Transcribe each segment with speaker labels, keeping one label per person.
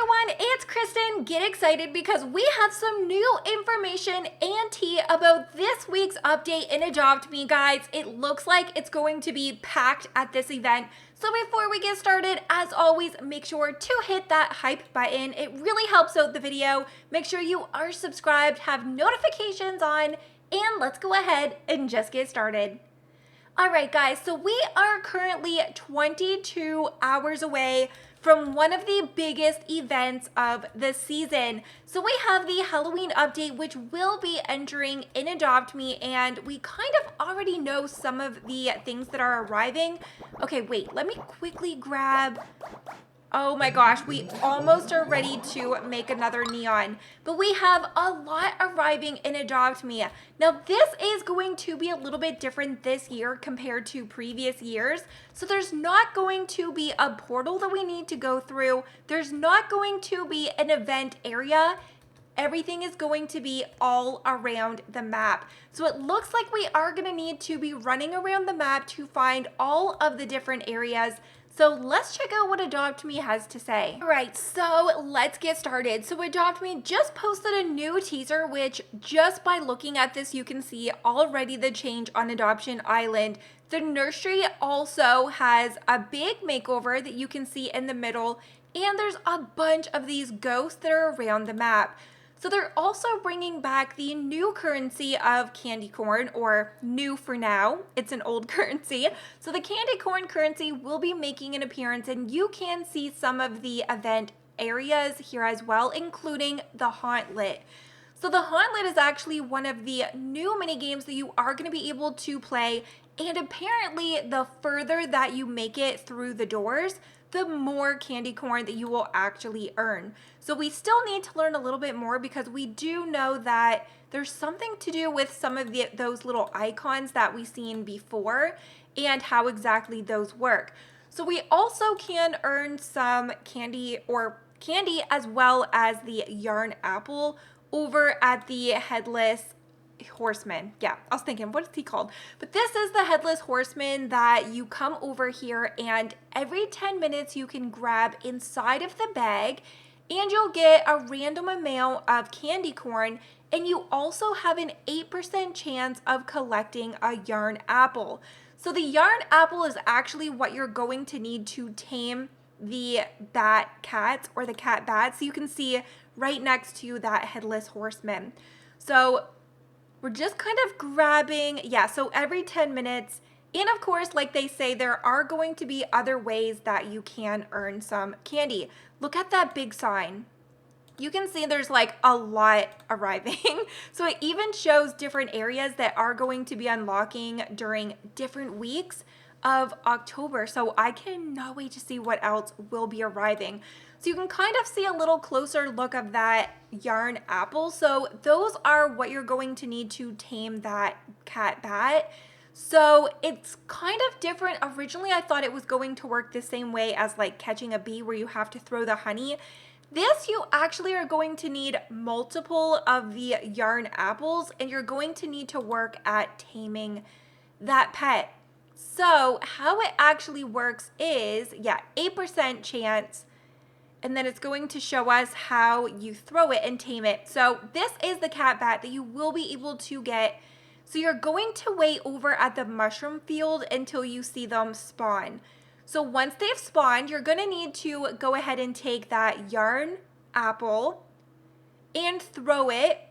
Speaker 1: everyone, it's Krystin. Get excited because we have some new information and tea about this week's update in Adopt Me, guys. It looks like it's going to be packed at this event. So before we get started, as always, make sure to hit that hype button. It really helps out the video. Make sure you are subscribed, have notifications on, and let's go ahead and just get started. Alright guys, so we are currently 22 hours away from one of the biggest events of the season. So we have the Halloween update, which will be entering in Adopt Me, and we kind of already know some of the things that are arriving. Okay, wait, let me quickly grab... Oh my gosh, we almost are ready to make another neon, but we have a lot arriving in Adopt Me. Now this is going to be a little bit different this year compared to previous years. So there's not going to be a portal that we need to go through. There's not going to be an event area. Everything is going to be all around the map. So it looks like we are going to need to be running around the map to find all of the different areas. So let's check out what Adopt Me has to say. All right, so let's get started. So Adopt Me just posted a new teaser, which just by looking at this, you can see already the change on Adoption Island. The nursery also has a big makeover that you can see in the middle, and there's a bunch of these ghosts that are around the map. So they're also bringing back the new currency of candy corn, or new for now. It's an old currency. So the candy corn currency will be making an appearance, and you can see some of the event areas here as well, including the Hauntlet. So the Hauntlet is actually one of the new mini games that you are going to be able to play, and apparently the further that you make it through the doors, the more candy corn that you will actually earn. So we still need to learn a little bit more, because we do know that there's something to do with some of those little icons that we've seen before and how exactly those work. So we also can earn some candy as well as the yarn apple over at the Headless Horseman. Yeah, I was thinking, what is he called? But this is the Headless Horseman that you come over here, and every 10 minutes you can grab inside of the bag, and you'll get a random amount of candy corn, and you also have an 8% chance of collecting a yarn apple. So the yarn apple is actually what you're going to need to tame the bat cats, or the cat bats. So you can see right next to that Headless Horseman. So we're just kind of grabbing, yeah, so every 10 minutes. And of course, like they say, there are going to be other ways that you can earn some candy. Look at that big sign. You can see there's like a lot arriving. So it even shows different areas that are going to be unlocking during different weeks of October. So I cannot wait to see what else will be arriving. So you can kind of see a little closer look of that yarn apple. So those are what you're going to need to tame that cat bat. So it's kind of different. Originally, I thought it was going to work the same way as like catching a bee, where you have to throw the honey. This, you actually are going to need multiple of the yarn apples, and you're going to need to work at taming that pet. So how it actually works is, yeah, 8% chance, and then it's going to show us how you throw it and tame it. So this is the cat bat that you will be able to get. So you're going to wait over at the mushroom field until you see them spawn. So once they've spawned, you're going to need to go ahead and take that yarn apple and throw it.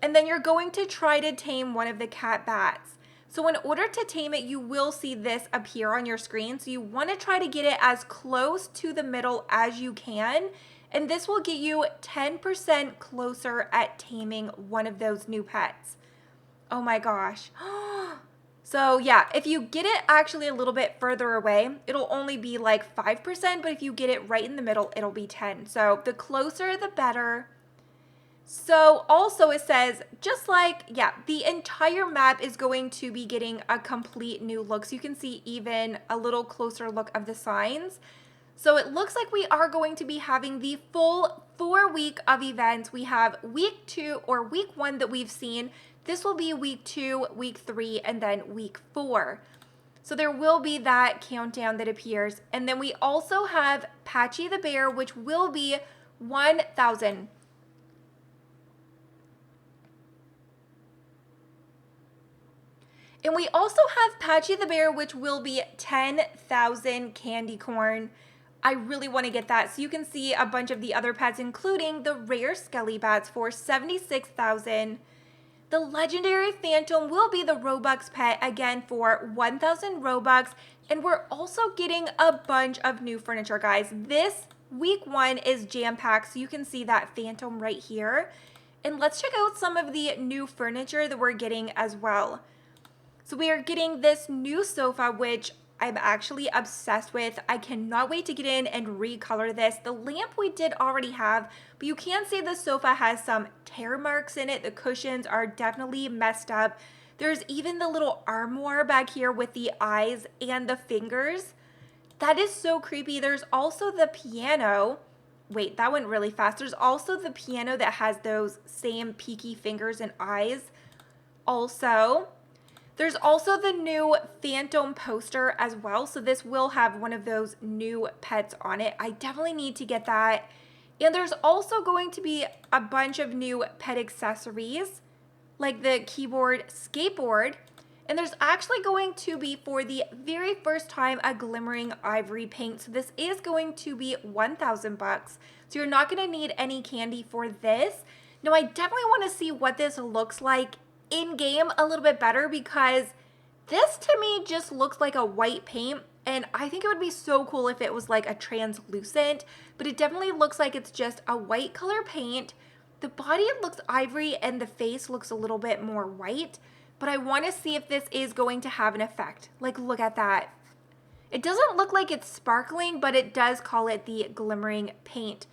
Speaker 1: And then you're going to try to tame one of the cat bats. So in order to tame it, you will see this appear on your screen. So you want to try to get it as close to the middle as you can. And this will get you 10% closer at taming one of those new pets. Oh my gosh. So yeah, if you get it actually a little bit further away, it'll only be like 5%. But if you get it right in the middle, it'll be 10. So the closer, the better. So also it says, just like, yeah, the entire map is going to be getting a complete new look. So you can see even a little closer look of the signs. So it looks like we are going to be having the full 4 week of events. We have week 2 or week 1 that we've seen. This will be week 2, week 3, and then week 4. So there will be that countdown that appears. And then we also have Patchy the Bear, which will be 1,000. And we also have Patchy the Bear, which will be 10,000 candy corn. I really want to get that. So you can see a bunch of the other pets, including the rare Skelly Bats for 76,000. The legendary Phantom will be the Robux pet again for 1,000 Robux. And we're also getting a bunch of new furniture, guys. This week 1 is jam-packed, so you can see that Phantom right here. And let's check out some of the new furniture that we're getting as well. So we are getting this new sofa, which I'm actually obsessed with. I cannot wait to get in and recolor this. The lamp we did already have, but you can see the sofa has some tear marks in it. The cushions are definitely messed up. There's even the little armoire back here with the eyes and the fingers. That is so creepy. There's also the piano. Wait, that went really fast. There's also the piano that has those same peaky fingers and eyes. There's also the new Phantom poster as well. So this will have one of those new pets on it. I definitely need to get that. And there's also going to be a bunch of new pet accessories, like the keyboard skateboard. And there's actually going to be, for the very first time, a glimmering ivory paint. So this is going to be 1,000 bucks. So you're not going to need any candy for this. Now, I definitely want to see what this looks like in game a little bit better, because this to me just looks like a white paint, and I think it would be so cool if it was like a translucent, but it definitely looks like it's just a white color paint. The body looks ivory and the face looks a little bit more white, but I want to see if this is going to have an effect. Like, look at that. It doesn't look like it's sparkling, but it does call it the glimmering paint.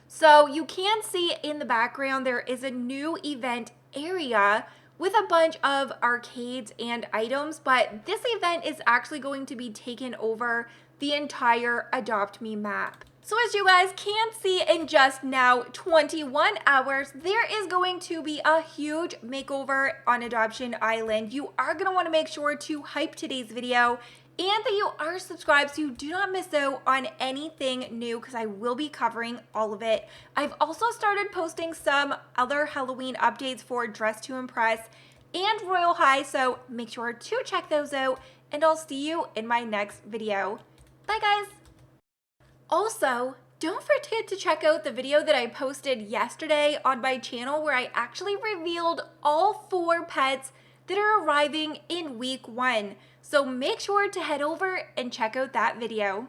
Speaker 1: So you can see in the background there is a new event area with a bunch of arcades and items, but this event is actually going to be taken over the entire Adopt Me map. So as you guys can see, in just now 21 hours, there is going to be a huge makeover on Adoption Island. You are going to want to make sure to hype today's video and that you are subscribed so you do not miss out on anything new, because I will be covering all of it. I've also started posting some other Halloween updates for Dress to Impress and Royal High, so make sure to check those out, and I'll see you in my next video. Bye guys! Also, don't forget to check out the video that I posted yesterday on my channel where I actually revealed all 4 pets that are arriving in week 1. So make sure to head over and check out that video.